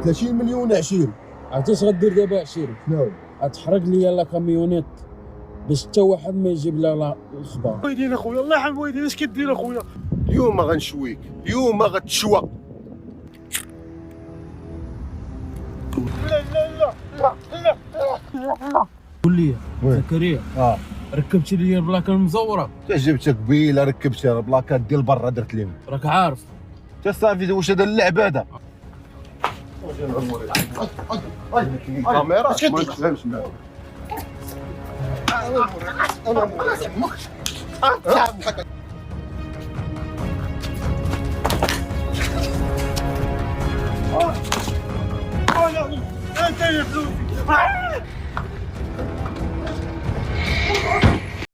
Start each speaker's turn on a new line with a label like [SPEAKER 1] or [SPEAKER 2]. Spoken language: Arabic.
[SPEAKER 1] 30 مليون 20.
[SPEAKER 2] عرفتي اش غدير دابا 20؟
[SPEAKER 1] شنو؟
[SPEAKER 2] غتحرق ليا لا كاميونيت باش حتى واحد ما يجيب لها الخبر.
[SPEAKER 3] ويدين اخويا الله يرحم والديك، اش كدير اخويا؟
[SPEAKER 1] اليوم غنشويك، اليوم غتشوى.
[SPEAKER 3] لا لا لا لا لا.
[SPEAKER 2] قول لي
[SPEAKER 1] وين؟
[SPEAKER 2] زكريا، ركبتي لي البلاكه المزوره؟
[SPEAKER 1] جبتك قبيله ركبتها البلاكات ديال برا درت لهم.
[SPEAKER 2] راك عارف
[SPEAKER 1] تا صافي واش هذا اللعب هذا؟ الكاميرا ما تفهمش معاهم.
[SPEAKER 3] انت يا فلوسي.